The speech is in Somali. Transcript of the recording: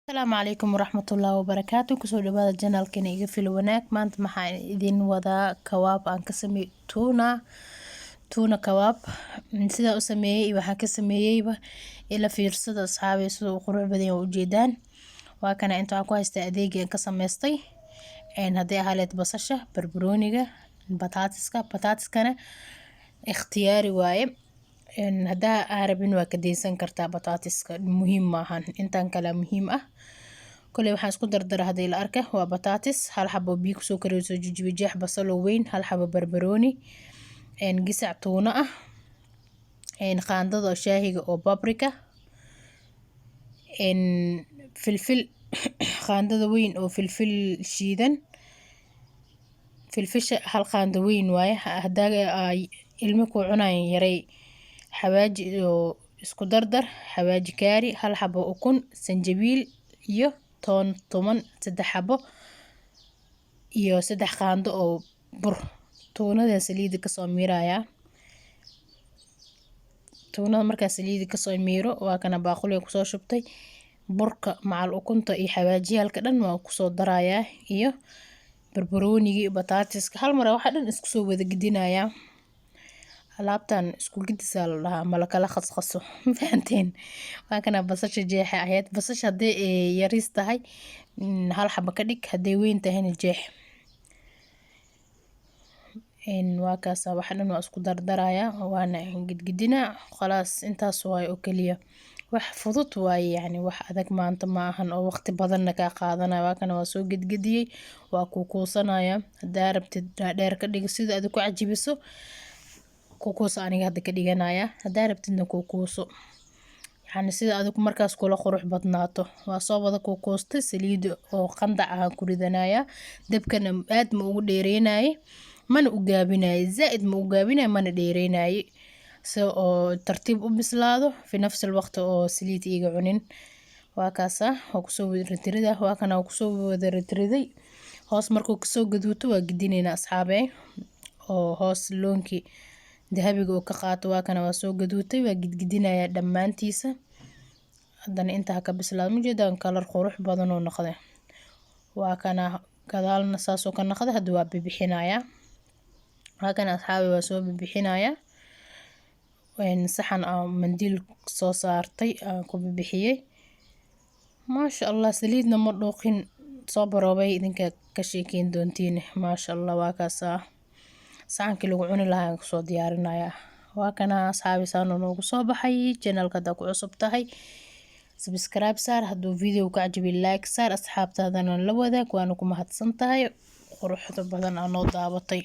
السلام عليكم ورحمة الله وبركاته. كسو دبادة جنال كنا إيجا في الوناك مانت محا إذين ودا كواب عن كسمي تونا كواب من سيدا أسميه وحا كسميه إلا في رصد أصحابي سو قروع بدين وجيدان وكان انتو عكو هايستا أديجي كسميستي إن هدي هاليت بصشة بربرونيجا بطاتسكنا اختياري واي إن هدا عربين وكديسان كرتا بطاتسك مهم ماهن انتان كلا مهم كل waxaan isku dardara hadii la arka waa batatis hal xabo biyo ku soo kareyso jijibijeex basal oo weyn hal xabo barbarooni gisac tuuna ah qaandada shaahiga oo paprika filfil qaandada weyn oo filfil shiidan filfisha hal qaando weyn waaye hadaa ay ilmo ku cunaan yaray xawaaji oo isku dardar xawaaji kaari hal xabo ukun sanjabiil iyo toon toman saddex xabo iyo saddex qaando oo bur toonada saliida ka soo miiraya toonada marka saliida ka soo miiro waa kana baaquli ku soo shubtay burka macal ukunta iyo xawaajiyalka dhan waa ku soo daraya iyo barbarooniga iyo bataatiska hal mar waxa dhan isku soo wada gidinaya alaabtan isku gidisa la mala kala khasqaso fahanteen waa kana basasha jeexa ahayd basasha hadee yaris tahay hal xabo ka dhig hadee weyn tahayna jeex waa kaas waxa dhan waa isku dardaraya waana gidgidina khalaas intaas way oo kaliya wax fudud way yani wax adag maanta ma ahan oo waqti badan ka qaadanaya waa kana waa soo gidgidiyay waa ku kuusanaya hadaa rabtid dheer ka dhig sida aad ku cajibiso kuuso aniga hadda ka dhiganaya hadaa rabtidna kuuso yani sida adigu markaas kula qurux badnaato waa soo wada kuukoostay saliid oo qandac ah ku ridanaya dabkana aad ma ugu dheereenay mana u gaabinay zaid ma u gaabinay mana dheereenay oo tartiib u bislaado fi nafs alwaqti oo saliid iiga cunin waa kaasa oo ku soo ritirida waa kana ku soo wada ritiriday hoos markuu ka soo gaduuto waa gidinayna asxaabay oo hoos loonki dahabiga oo ka qaato waa kana waa soo gaduutay waa gidgidinaya dhamaantiisa hadana inta ka bislaado ma jeedaan kalar qurux badan oo noqday waa kana gadaalna saasoo ka noqday hadda waa bibixinaya waa kana asxaabay waa soo bibixinaya saxan aan mandiil soo saartay aan ku bibixiyay maasha Allah saliidna ma dhooqin soo baroobay idinka ka sheekeyn doontiin maasha Allah waa kaasa saxankii lagu cuni lahaa soo diyaarinaya waa kana asxaabi saan noogu soo baxay channelka da ku cusub tahay subscribe saar haduu video ka cajibi like saar asxaabtaadana la wadaag waana ku mahadsan tahay quruxda badan aan noo daabatay.